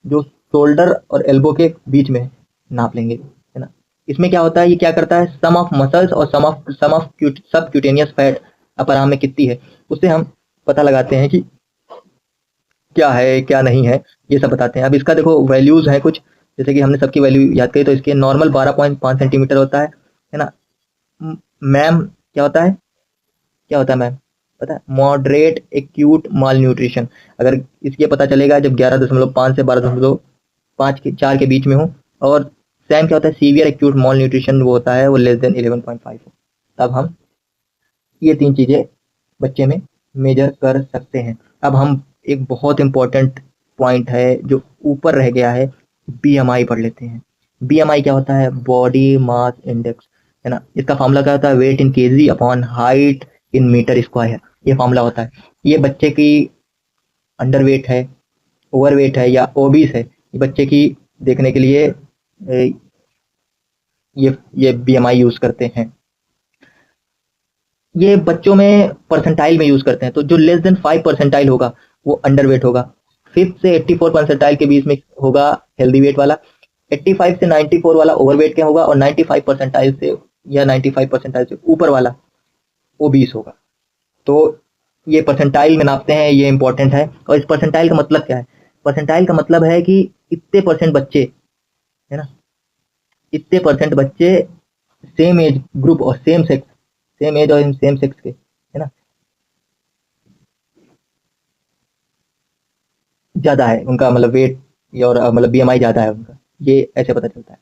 Speaker 1: जो शोल्डर और एल्बो के बीच में नाप लेंगे, है ना। इसमें क्या होता है? ये क्या करता है? सम ऑफ मसल्स और सम ऑफ सब क्यूटेनियस फैट अपर आर्म में कितनी है, उससे हम पता लगाते हैं कि क्या है क्या नहीं है, ये सब बताते हैं। अब इसका देखो वैल्यूज हैं कुछ, जैसे कि हमने सबकी वैल्यू याद करी, तो इसके नॉर्मल 12.5 सेंटीमीटर होता है ना। मैम क्या होता है? क्या होता है मैम? पता है? मॉडरेट एक्यूट माल न्यूट्रिशन। अगर इसके पता चलेगा जब 11.5 से 12.5 के 4 के बीच में हो। और सैम क्या होता है? सीवियर एक्यूट माल न्यूट्रिशन, वो होता है वो लेस देन 11.5 हो। तब हम ये 3 चीजें बच्चे में मेजर कर सकते हैं। अब हम एक बहुत इंपॉर्टेंट पॉइंट है जो ऊपर रह गया है, BMI पढ़ लेते हैं। BMI क्या होता है? बॉडी मास इंडेक्स, है ना। इसका फॉर्मूला क्या होता है? Weight in KG upon height in metre square, ये फॉर्मूला होता है। ये बच्चे की अंडर वेट है, ओवर वेट है या ओबीस है, ये बच्चे की देखने के लिए ये BMI यूज करते हैं। ये बच्चों में परसेंटाइल में यूज करते हैं, तो जो लेस देन 5 परसेंटाइल होगा वो अंडर वेट होगा, 5 से 84 परसेंटाइल के बीच में होगा हेल्दी वेट वाला, 85 से 94 वाला ओवर वेट क्या होगा, और 95 परसेंटाइल से या 95 परसेंटाइल से ऊपर वाला ओबीस होगा। तो ये परसेंटाइल में नापते हैं, ये इंपॉर्टेंट है। और इस परसेंटाइल का मतलब क्या है? परसेंटाइल का मतलब है कि इतने परसेंट बच्चे, है ना, इतने परसेंट बच्चे सेम एज ग्रुप और सेम सेक्स, सेम एज और सेम सेक्स के, है ना, ज्यादा है उनका, मतलब वेट और मतलब BMI ज्यादा है उनका, ये ऐसे पता चलता है।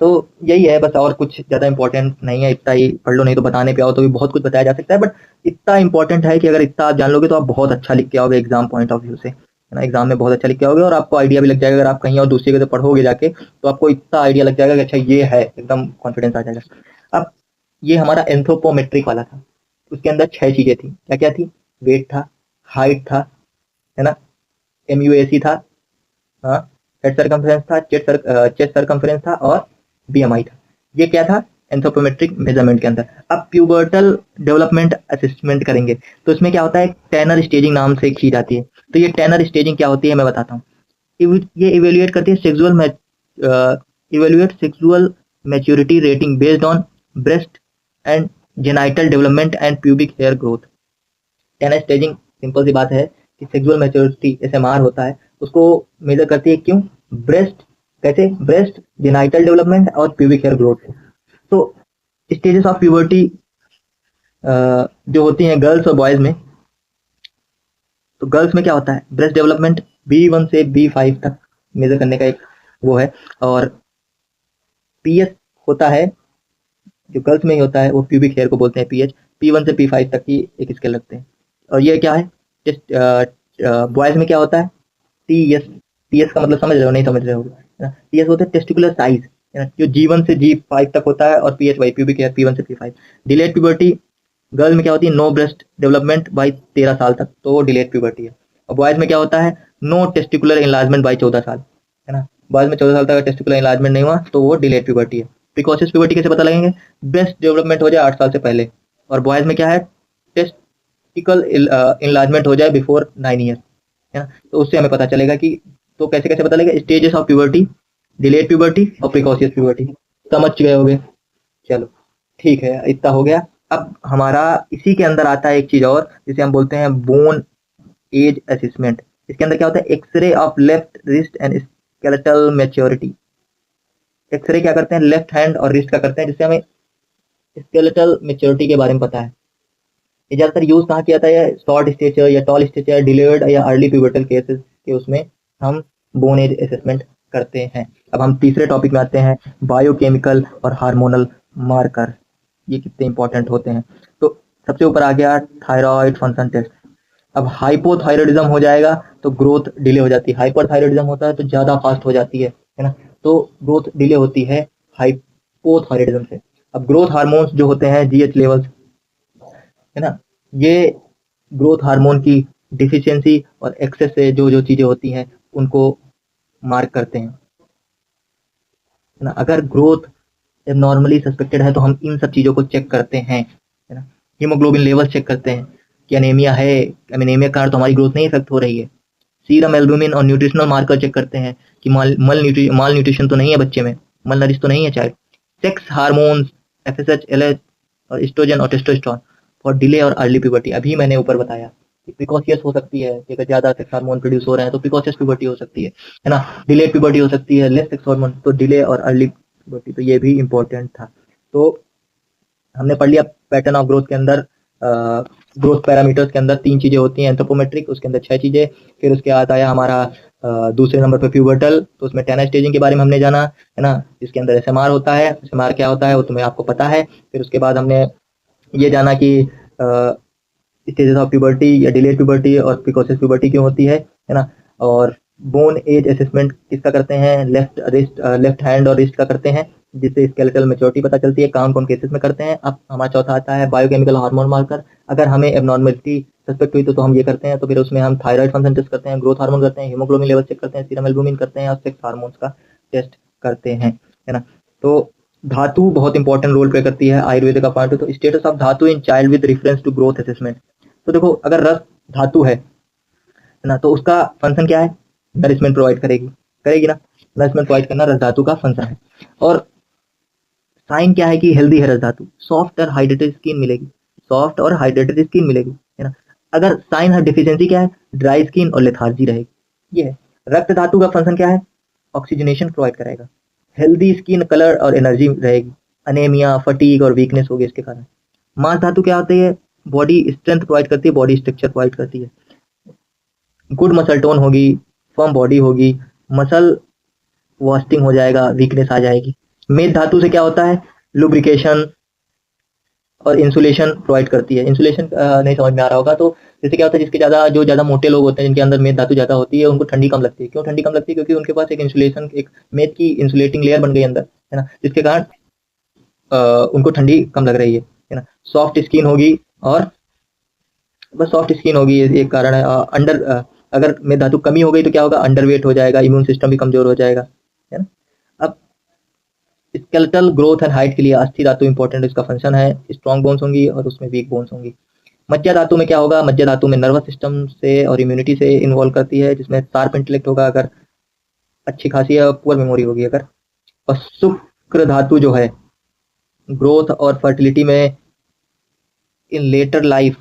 Speaker 1: तो यही है बस, और कुछ ज्यादा इंपॉर्टेंट नहीं है, इतना ही पढ़ लो, नहीं तो बताने पे आओ तो भी बहुत कुछ बताया जा सकता है, बट इतना इंपॉर्टेंट है कि अगर इतना आप जान लोगे तो आप बहुत अच्छा लिख के आओगे एग्जाम पॉइंट ऑफ व्यू से, है ना। एग्जाम में बहुत अच्छा लिख के आओगे और आपको आइडिया भी लग जाएगा, अगर आप कहीं और दूसरी जगह पढ़ोगे जाके तो आपको इतना आइडिया लग जाएगा कि अच्छा ये है, एकदम कॉन्फिडेंस आ जाएगा। अब ये हमारा एंथ्रोपोमेट्रिक वाला था, उसके अंदर 6 चीजें थी, क्या क्या थी? वेट था, हाइट था, है ना, MUAC था, हाँ, हेड सर्कमफ्रेंस था, चेस्ट सर्कमफ्रेंस था, और BMI था। ये क्या था? एंथ्रोपोमेट्रिक मेजरमेंट के अंदर। अब प्यूबर्टल डेवलपमेंट असेसमेंट करेंगे तो इसमें क्या होता है, टैनर स्टेजिंग नाम से की जाती है। तो ये टैनर स्टेजिंग क्या होती है मैं बताता हूँ। ये इवेल्युएट करती है sexual maturity rating based on breast and genital development and pubic hair growth. Tanner staging simple सी बात है कि सेक्सुअल मैच्योरिटी एसएमआर होता है उसको मेजर करती है। क्यों? ब्रेस्ट, कैसे? ब्रेस्ट, जेनाइटल डेवलपमेंट और प्यूबिक हेयर ग्रोथ। तो स्टेजेस ऑफ प्यूबर्टी जो होती हैं गर्ल्स और बॉयज में, तो गर्ल्स में क्या होता है, ब्रेस्ट डेवलपमेंट B1 से B5 तक मेजर करने का एक वो है, और पीएच होता है जो गर्ल्स में ही होता है, वो प्यूबिक हेयर को बोलते हैं पीएच। P1 से P5 तक की एक स्केल रखते हैं। और ये क्या है, जस्ट बॉयज में क्या होता है, टीएस। टीएस का मतलब समझ रहे हो, नहीं समझ रहे हो? टीएस होता है टेस्टिकुलर साइज, जो G1 से G5 तक होता है, और pH by pubic hair P1 से P5। डिलेड प्यूबर्टी गर्ल में क्या होती है, नो ब्रेस्ट डेवलपमेंट बाई 13 साल तक, तो वो डिलेड प्यूबर्टी है। और बॉयज में क्या होता है, नो टेस्टिकुलर इनलार्जमेंट बाई 14 साल, है ना। बॉयज में 14 साल तक टेस्टिकुलर इनलार्जमेंट नहीं हुआ तो वो डिलेड प्यूबर्टी है। प्रिकॉशियस प्यूबर्टी कैसे पता लगेंगे, ब्रेस्ट डेवलपमेंट हो जाए 8 साल से पहले, और बॉयज में क्या है, टेस्टिकल इनलार्जमेंट हो जाए बिफोर 9 ईयर, है ना। तो उससे हमें पता चलेगा कि, तो कैसे कैसे पता लगेगा, stages of puberty, delayed puberty और प्रिकॉशियस प्यूबर्टी। समझ गए होगे? चलो ठीक है, इतना हो गया। अब हमारा इसी के अंदर आता है एक चीज और, जिसे हम बोलते हैं बोन एज असेसमेंट। इसके अंदर क्या होता है, x-ray of left wrist and skeletal maturity. X-ray क्या करते हैं, लेफ्ट हैंड और रिस्ट का करते हैं, जिससे हमें स्केलेटल मैच्योरिटी के बारे में पता है। ये ज्यादातर यूज कहाँ किया जाता है, शॉर्ट स्टेचर या टॉल स्टेचर, डिलेड या अर्ली प्यूबर्टल केसेस के उसमें हम बोन एज असेसमेंट करते हैं। अब हम तीसरे टॉपिक में आते हैं, बायोकेमिकल और हार्मोनल मार्कर, ये कितने इंपॉर्टेंट होते हैं। तो सबसे ऊपर आ गया थायराइड फंक्शन टेस्ट। अब हाइपोथायरॉयडिज्म हो जाएगा तो ग्रोथ डिले हो जाती है, हाइपरथायरॉयडिज्म होता है तो ज्यादा फास्ट हो जाती है ना, तो ग्रोथ डिले होती है हाइपोथायरॉयडिज्म से। अब ग्रोथ हार्मोन्स जो होते हैं जीएच लेवल्स, है ना, ये ग्रोथ हार्मोन की डिफिशियंसी और एक्सेस से जो जो चीजें होती हैं उनको मार्क करते हैं, है ना। अगर ग्रोथ नॉर्मली सस्पेक्टेड है तो हम इन सब चीजों को चेक करते हैं, है ना। हीमोग्लोबिन लेवल चेक करते हैं कि अनेमिया है, अनेमिया का तो हमारी ग्रोथ नहीं इफेक्ट हो रही है। सीरम एल्बुमिन और न्यूट्रिशनल मार्कर चेक करते हैं कि माल न्यूट्रिशन तो नहीं है बच्चे में, मल नरिश तो नहीं है child. Sex hormones FSH, LH और एस्ट्रोजन और टेस्टोस्टेरोन फॉर डिले और अर्ली प्यूबर्टी। अभी मैंने ऊपर बताया कि प्रिकॉशियस हो सकती है कि अगर ज्यादा सेक्स हार्मोन प्रोड्यूस हो रहे हैं तो प्रिकॉशियस प्यूबर्टी हो सकती है ना। डिलेड प्यूबर्टी हो सकती है, लेस सेक्स हार्मोन तो डिले और अर्ली प्यूबर्टी, तो ये भी इंपॉर्टेंट था। तो हमने पढ़ लिया पैटर्न ऑफ ग्रोथ के अंदर, ग्रोथ पैरामीटर्स के अंदर 3 चीजें होती हैं, एंथ्रोपोमेट्रिक उसके अंदर 6 चीजें। फिर उसके बाद आया हमारा दूसरे नंबर पे प्यूबर्टल, तो उसमें टैनर स्टेजिंग के बारे में हमने जाना, है ना। इसके अंदर एसएमआर होता है, एसएमआर क्या होता है वो तुम्हें आपको पता है। फिर उसके बाद हमने ये जाना कि स्टेजेस ऑफ प्यूबर्टी या डिलेड प्यूबर्टी और प्रिकॉशियस प्यूबर्टी क्यों होती है ना। और बोन एज असेसमेंट किसका करते हैं, लेफ्ट हैंड और रिस्ट का करते हैं, जिससे स्केलेटल मैच्योरिटी पता चलती है, कौन कौन केसेस में करते हैं। अब हमारा चौथा आता है बायोकेमिकल हार्मोन मार्कर। अगर हमें एबनॉर्मलिटी सस्पेक्ट हुई तो हम ये करते हैं, तो फिर उसमें हम थायराइड फंक्शन टेस्ट करते हैं, ग्रोथ हार्मोन करते हैं, हीमोग्लोबिन लेवल चेक करते हैं, सीरम एल्बुमिन करते हैं और सेक्स हार्मोन्स का टेस्ट करते हैं, है ना। तो धातु बहुत इंपॉर्टेंट रोल प्ले करती है आयुर्वेद का पार्ट है। तो स्टेटस ऑफ धातु in child with reference to growth assessment. तो देखो अगर रस धातु है ना, तो उसका फंक्शन क्या है, नरिशमेंट प्रोवाइड करेगी ना, नरिशमेंट प्रोवाइड करना रस धातु का फंक्शन है। और साइन क्या है कि हेल्दी है रस धातु, सॉफ्ट और हाइड्रेटेड स्किन मिलेगी, सॉफ्ट और हाइड्रेटेड स्किन मिलेगी, है ना। अगर साइन है डिफिशियंसी क्या है, ड्राई स्किन और लेथार्जी रहेगी, ये है। रक्त धातु का फंक्शन क्या है, ऑक्सीजनेशन प्रोवाइड करेगा, हेल्दी स्किन कलर और एनर्जी रहेगी, अनेमिया फटीग और वीकनेस होगी इसके कारण। मांस धातु क्या होती है, बॉडी स्ट्रेंथ प्रोवाइड करती है, बॉडी स्ट्रक्चर प्रोवाइड करती है, गुड मसल टोन होगी, फर्म बॉडी होगी, मसल वास्टिंग हो जाएगा, वीकनेस आ जाएगी। मेद धातु से क्या होता है, लुब्रिकेशन और इंसुलेशन प्रोवाइड करती है। इंसुलेशन नहीं समझ में आ रहा होगा, तो जैसे क्या होता है, जिसके ज्यादा मोटे लोग होते हैं जिनके अंदर मेद धातु ज्यादा होती है, उनको ठंडी कम लगती है। क्यों ठंडी कम लगती है, क्योंकि उनके पास एक इंसुलेशन, एक मेद की इंसुलेटिंग लेयर बन गई अंदर, है ना, जिसके कारण उनको ठंडी कम लग रही है ना। सॉफ्ट स्किन होगी, और बस सॉफ्ट स्किन होगी, एक कारण है। अंडर अगर मेद धातु कमी हो गई तो क्या होगा, अंडरवेट हो जाएगा, इम्यून सिस्टम भी कमजोर हो जाएगा, है ना। अब स्केलेटल ग्रोथ एंड हाइट के लिए अस्थि धातु इंपॉर्टेंट, इसका फंक्शन है। स्ट्रॉन्ग बोन्स होंगी और उसमें वीक बोन्स होंगी। मज्जा धातु में क्या होगा, मज्जा धातु में नर्वस सिस्टम से और इम्यूनिटी से इन्वॉल्व करती है, जिसमें शार्प इंटेलेक्ट होगा अगर अच्छी खासी है, पुअर मेमोरी होगी अगर। और शुक्र धातु जो है ग्रोथ और फर्टिलिटी में इन लेटर लाइफ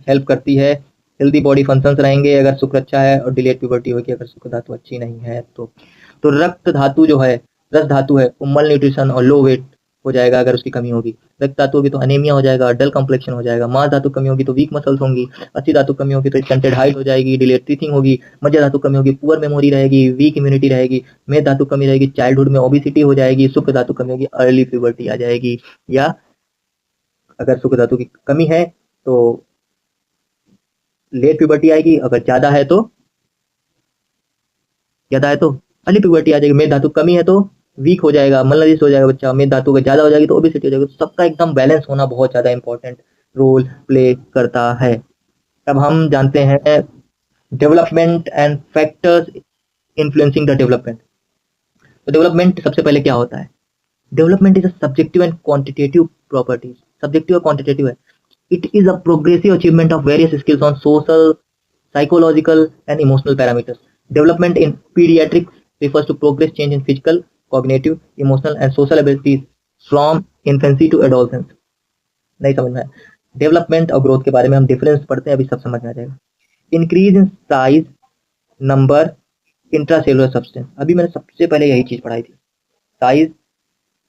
Speaker 1: हेल्प करती है। हेल्दी बॉडी फंक्शंस रहेंगे अगर शुक्र अच्छा है, और डिलेड प्यूबर्टी होगी अगर शुक्र धातु अच्छी नहीं है तो रक्त धातु जो है, रस धातु है, वो मल न्यूट्रिशन और लो वेट हो जाएगा अगर उसकी कमी होगी। रक्त धातु होगी तो अनीमिया हो जाएगा, डल कॉम्प्लेक्शन हो जाएगा। मांस धातु कमी होगी तो वीक मसल्स होंगी। अस्थि धातु कमी होगी तो स्टंटेड हाइट हो जाएगी, डिलेड टीथिंग होगी। मज्जा धातु कमी होगी, पुअर मेमोरी रहेगी, वीक इम्यूनिटी रहेगी। मेद धातु कमी रहेगी, चाइल्डहुड में ओबिसिटी हो जाएगी। शुक्र धातु कमी होगी, अर्ली प्यूबर्टी आ जाएगी। या अगर शुक्र धातु की कमी है तो लेट प्यूबर्टी आएगी, अगर ज्यादा है तो अर्ली प्यूबर्टी आ जाएगी। मेद धातु कमी है तो वीक हो जाएगा, मलनजिस्ट हो जाएगा बच्चा। मेद धातु अगर ज्यादा हो जाएगी तो ओबेसिटी हो जाएगी। तो सबका एकदम बैलेंस होना बहुत ज्यादा इंपॉर्टेंट रोल प्ले करता है। अब हम जानते हैं development and factors influencing the development. तो डेवलपमेंट सबसे पहले क्या होता है, development is a subjective and quantitative properties. Subjective और क्वांटिटेटिव है। It is a progressive achievement of various skills on social, psychological and emotional parameters. Development in pediatrics refers to progress change in physical, cognitive, emotional and social abilities from infancy to adolescence. नहीं समझ में आया? Development और growth के बारे में हम difference पढ़ते हैं, अभी सब समझ में आ जाएगा। Increase in size, number, intracellular substance. अभी मैंने सबसे पहले यही चीज पढ़ाई थी। साइज,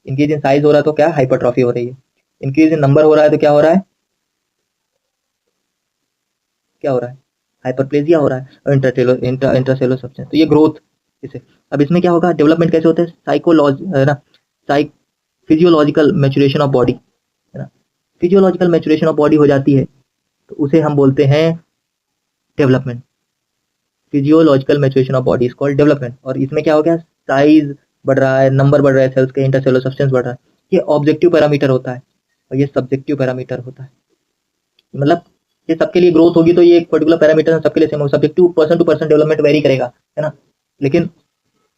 Speaker 1: इंक्रीज इन साइज हो रहा है तो क्या, हाइपरट्रॉफी हो रही है। इंक्रीज इन नंबर हो रहा है तो क्या हो रहा है, हाइपरप्लेजिया हो रहा है। और इंट्रासेलुलर सब्सटेंस, तो ये ग्रोथ इसे। अब इसमें क्या होगा, डेवलपमेंट कैसे होता है, साइकोलॉजी है ना, फिजियोलॉजिकल मैच्योरेशन ऑफ बॉडी है ना। फिजियोलॉजिकल मैच्योरेशन ऑफ बॉडी हो जाती है तो उसे हम बोलते हैं development. Physiological maturation of body is called development. और इसमें क्या हो गया, साइज बढ़ रहा है, नंबर बढ़ रहा है सेल्स के, इंटरसेलुलर सब्सटेंस बढ़ रहा है। ये ऑब्जेक्टिव पैरामीटर होता है और ये सब्जेक्टिव पैरामीटर होता है। मतलब ये सबके लिए ग्रोथ होगी तो ये एक पर्टिकुलर पैरामीटर सबके लिए सेम होगा। Subjective person to person development vary करेगा, है ना। लेकिन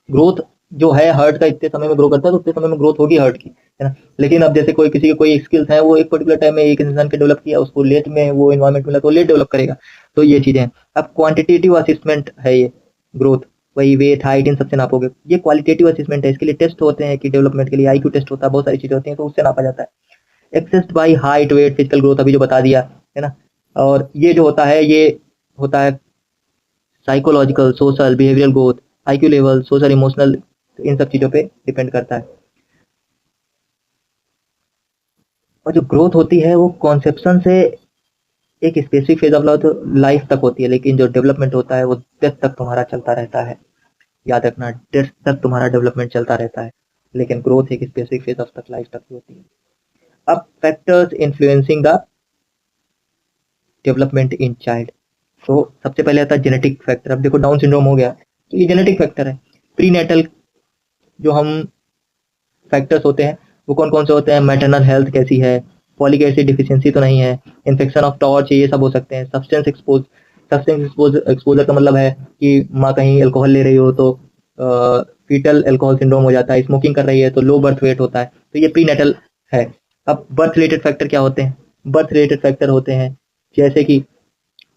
Speaker 1: ग्रोथ जो है हार्ट का इतने समय में ग्रो करता है तो उतने समय में ग्रोथ होगी हार्ट की, है ना। लेकिन अब जैसे कोई किसी के कोई स्किल्स है, वो एक पर्टिकुलर टाइम में एक इंसान के डेवलप किया, उसको लेट में वो इन्वायरमेंट मिला तो लेट डेवलप करेगा। तो ये चीजें हैं। अब क्वांटिटेटिव असेसमेंट है ये ग्रोथ, वही वेट, हाइट, इन सबसे नापोगे। ये क्वालिटेटिव असेसमेंट है, इसके लिए टेस्ट होते हैं कि डेवलपमेंट के लिए आईक्यू टेस्ट होता है, बहुत सारी चीजें होती हैं, तो उससे नापा जाता है। Assessed by height, weight, physical growth अभी जो बता दिया, है ना। और ये जो होता है, ये होता है psychological, social, behavioural growth, IQ level, social, emotional, इन सब चीजों पे डिपेंड करता है। और जो ग्रोथ होती है वो कॉन्सेप्शन से एक स्पेसिफिक फेज ऑफ लाइफ तक होती है, लेकिन जो डेवलपमेंट होता है वो डेथ तक तुम्हारा चलता रहता है। याद रखना, डेथ तक तुम्हारा डेवलपमेंट चलता रहता है, लेकिन ग्रोथ एक स्पेसिफिक फेज ऑफ तक लाइफ तक होती है। अब factors influencing the development in child. तो सबसे पहले आता है जेनेटिक फैक्टर। अब देखो डाउन सिंड्रोम हो गया तो ये जेनेटिक फैक्टर है। प्रीनेटल जो हम फैक्टर्स होते हैं वो कौन कौन से होते हैं, मैटरनल हेल्थ कैसी है, फॉलिक एसिड डिफिशियंसी तो नहीं है, इन्फेक्शन ऑफ टॉर्च, ये सब हो सकते हैं। सब्सटेंस एक्सपोजर का मतलब है कि माँ कहीं अल्कोहल ले रही हो तो फीटल अल्कोहल सिंड्रोम हो जाता है। स्मोकिंग कर रही है तो लो बर्थ वेट होता है, तो ये प्रीनेटल है। अब बर्थ रिलेटेड फैक्टर क्या होते हैं, बर्थ रिलेटेड फैक्टर होते हैं जैसे कि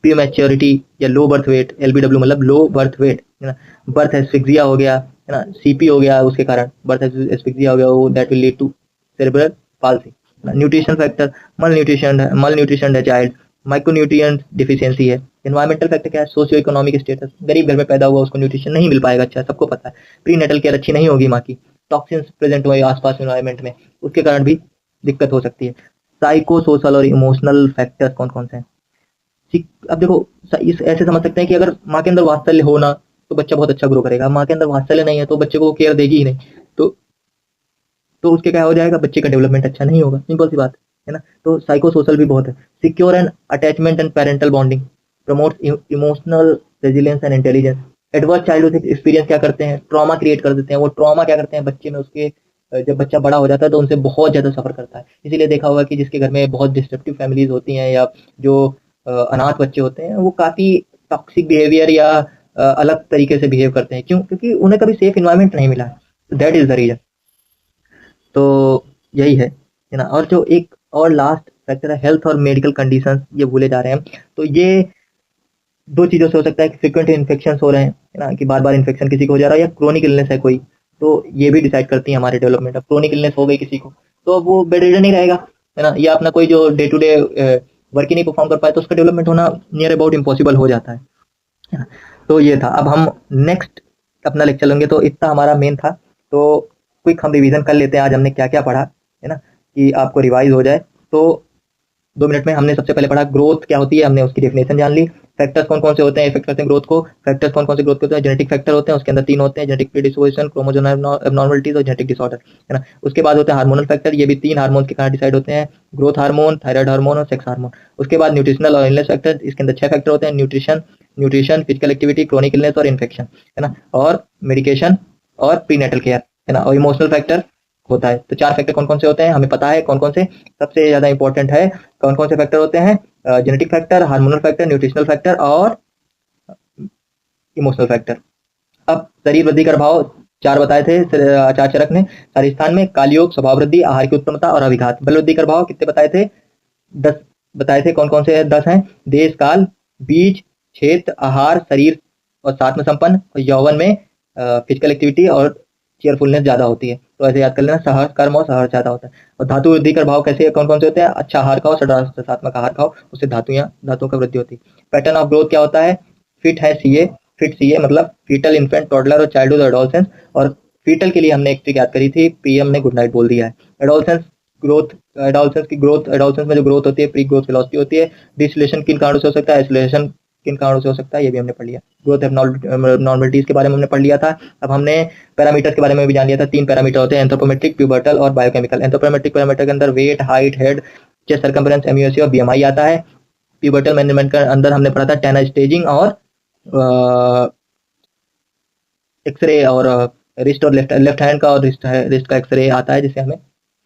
Speaker 1: प्रीमैच्योरिटी या लो बर्थ वेट, एलबीडब्ल्यू मतलब लो बर्थ वेट, है ना। बर्थ एस्फिक्सिया हो गया, है ना, सीपी हो गया, उसके कारण बर्थ एस्फिक्सिया हो गया, वो that will lead to cerebral palsy. Nutrition factor, malnutrition है चाइल्ड, माइक्रोन्यूट्रिएंट डिफिशियंसी है। एनवायरमेंटल फैक्टर क्या है, सोशियो इकोनॉमिक स्टेटस, गरीब घर में पैदा हुआ उसको न्यूट्रिशन नहीं मिल पाएगा अच्छा, सबको पता है। प्रीनेटल केयर अच्छी नहीं होगी माँ की, टॉक्सिन्स प्रेजेंट हुए आसपास एनवायरमेंट में, उसके कारण भी दिक्कत हो सकती है। साइको सोशल और इमोशनल फैक्टर्स कौन कौन से हैं। अब देखो इस ऐसे समझ सकते हैं कि अगर माँ के अंदर वात्सल्य हो ना तो बच्चा बहुत अच्छा ग्रो करेगा, माँ के अंदर वात्सल्य नहीं है तो बच्चे को केयर देगी ही नहीं, तो उसके क्या हो जाएगा, बच्चे का डेवलपमेंट अच्छा नहीं होगा, सिंपल सी बात है ना। तो साइको सोशल भी बहुत है। Secure and attachment and parental bonding promotes emotional resilience and intelligence. Adverse childhood experience क्या करते हैं, ट्रॉमा क्रिएट कर देते हैं। वो ट्रॉमा क्या करते हैं बच्चे में, उसके जब बच्चा बड़ा हो जाता है तो उनसे बहुत ज्यादा सफर करता है। इसीलिए देखा होगा कि जिसके घर में बहुत डिस्ट्रप्टिव फैमिलीज होती हैं या जो अनाथ बच्चे होते हैं वो काफी टॉक्सिक बिहेवियर या अलग तरीके से बिहेव करते हैं। क्यों, क्योंकि उन्हें कभी सेफ इन्वायरमेंट नहीं मिला है। That is the reason. यही है ना। और जो एक और लास्ट फैक्टर है हेल्थ और मेडिकल कंडीशंस, ये भूले जा रहे हैं। तो ये दो चीज़ों से हो सकता है कि फ्रीक्वेंट इन्फेक्शन हो रहे हैं, है ना, कि बार बार इन्फेक्शन किसी को हो जा रहा है, या क्रोनिक इलनेस है कोई, तो ये भी डिसाइड करती है हमारे डेवलपमेंट। अब क्रोनिक इलनेस हो गई किसी को तो अब वो बेड रिडन ही रहेगा, है ना, या अपना कोई जो डे टू डे वर्क ही नहीं परफॉर्म कर पाए तो उसका डेवलपमेंट होना नियर अबाउट इम्पॉसिबल हो जाता है ना। तो ये था। अब हम नेक्स्ट अपना लेक्चर लेंगे, तो इतना हमारा मेन था। तो क्विक हम रिवीजन कर लेते हैं आज हमने क्या क्या पढ़ा, है ना, कि आपको रिवाइज हो जाए। तो 2 मिनट में हमने सबसे पहले पढ़ा ग्रोथ क्या होती है, हमने उसकी डेफिनेशन जान ली। फैक्टर्स कौन कौन से होते हैं इफेक्ट करते हैं ग्रोथ को, फैक्टर्स कौन कौन से ग्रोथ के होते हैं, जेनेटिक फैक्टर होते हैं, उसके अंदर 3 होते हैं, जेनेटिक प्रीडिस्पोजिशन, क्रोमोसोमल एबनॉर्मलिटीज और जेनेटिक डिसऑर्डर, है ना। उसके बाद होते हैं हार्मोनल फैक्टर, ये भी 3 हार्मोन के कारण डिसाइड होते हैं, ग्रोथ हार्मोन, थायराइड हार्मोन और सेक्स हार्मोन। उसके बाद न्यूट्रिशनल और इलनेस फैक्टर, इसके अंदर 6 फैक्टर होते हैं, nutrition nutrition physical activity, chronic illness और इन्फेक्शन, है ना, और मेडिकेशन और प्रीनेटल केयर, है ना, और इमोशनल फैक्टर होता है। तो 4 फैक्टर कौन कौन से होते हैं हमें पता है कौन कौन से। सबसे ज्यादा इंपॉर्टेंट है कौन कौन से फैक्टर होते हैं, genetic factor, hormonal factor, nutritional factor और इमोशनल फैक्टर। अब शरीर वृद्धि का प्रभाव 4 बताए थे आचार्य चरक ने, स्थान में कालयोग, स्वभाव वृद्धि, आहार की उत्तमता और अभिघात। बल वृद्धि का प्रभाव कितने बताए थे, 10 बताए थे। कौन कौन से 10 हैं, देश काल, बीज, क्षेत्र, आहार, शरीर और साथ में संपन्न, और यौवन में फिजिकल एक्टिविटी और चेयरफुलनेस ज्यादा होती है। तो ऐसे याद कर लेना, सहर्ष कर्म और सहर्ष ज्यादा होता है। और धातु वृद्धि का प्रभाव कैसे कौन कौन से होते हैं, अच्छा आहार खाओ, सकारात्मक आहार खाओ, उससे धातुओं का वृद्धि होती है। पैटर्न ऑफ ग्रोथ क्या होता है, फिट है सीए, फिट सीए मतलब फीटल, इन्फेंट, टॉडलर और चाइल्डहुड एडोलसेंस। और फीटल के लिए हमने एक ट्रिक याद करी थी, पीएम ने गुड नाइट बोल दिया है। एडोलसेंस ग्रोथ, एडोलसेंस में जो ग्रोथ होती है प्री ग्रोथ वेलोसिटी होती है। डिसलेशन किन कारणों से हो सकता है, एसिलेशन किन कारणों से हो सकता है, ये भी हमने पढ़ लिया। ग्रोथ एबनॉर्मलिटीज के बारे में हमने पढ़ लिया था। अब हमने पैरामीटर्स के बारे में भी जान लिया था। 3 पैरामीटर होते हैं, एंथ्रोपोमेट्रिक, प्यूबर्टल और बायोकेमिकल। एंथ्रोपोमेट्रिक पैरामीटर के अंदर weight, height, head, chest circumference, MUSC और बीएमआई आता है। प्यूबर्टल मैनेजमेंट के अंदर हमने पढ़ा था टेना स्टेजिंग और एक्सरे और रिस्ट और लेफ्ट हैंड का और रिस्ट का एक्सरे आता है, जिसे हमें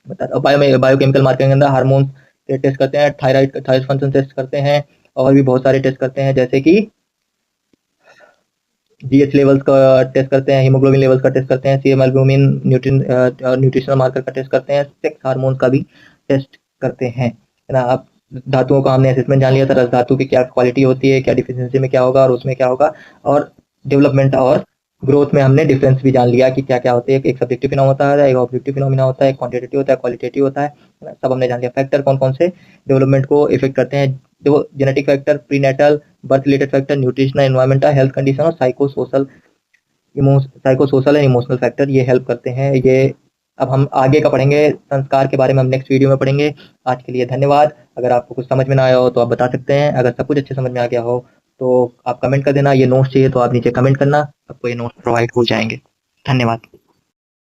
Speaker 1: बता। बायोकेमिकल मार्कर के अंदर हार्मोन के टेस्ट करते हैं, थायराइड फंक्शन टेस्ट करते हैं, और भी बहुत सारे टेस्ट करते हैं, जैसे कि जीएच लेवल्स का टेस्ट करते हैं, हीमोग्लोबिन लेवल्स का टेस्ट करते हैं, सीरम एल्बुमिन, न्यूट्रिशनल मार्कर का टेस्ट करते हैं, सेक्स हार्मोन का भी टेस्ट करते हैं, है ना। अब धातुओं का हमने असेसमेंट जान लिया था, रस धातु की क्या क्वालिटी होती है, क्या डिफिशियंसी में क्या होगा और उसमें क्या होगा। और डेवलपमेंट और ग्रोथ में हमने डिफरेंस भी जान लिया कि क्या क्या होते हैं। एक सब्जेक्टिव फिनोमिना होता है, एक ऑब्जेक्टिव फिनोमिना होता है, एक क्वांटिटेटिव होता है, क्वालिटेटिव होता है ना, सब हमने जान लिया। फैक्टर कौन कौन से डेवलपमेंट को इफेक्ट करते हैं, जो genetic factor, prenatal, birth related factor, nutritional, environmental, health condition और साइकोसोशल एंड इमोशनल फैक्टर, ये हेल्प करते हैं। ये अब हम आगे का पढ़ेंगे, संस्कार के बारे में हम नेक्स्ट वीडियो में पढ़ेंगे। आज के लिए धन्यवाद। अगर आपको कुछ समझ में ना आया हो तो आप बता सकते हैं, अगर सब कुछ अच्छे समझ में आ गया हो तो आप कमेंट कर देना। ये नोट्स चाहिए तो आप नीचे कमेंट करना, आपको ये नोट्स प्रोवाइड हो जाएंगे। धन्यवाद।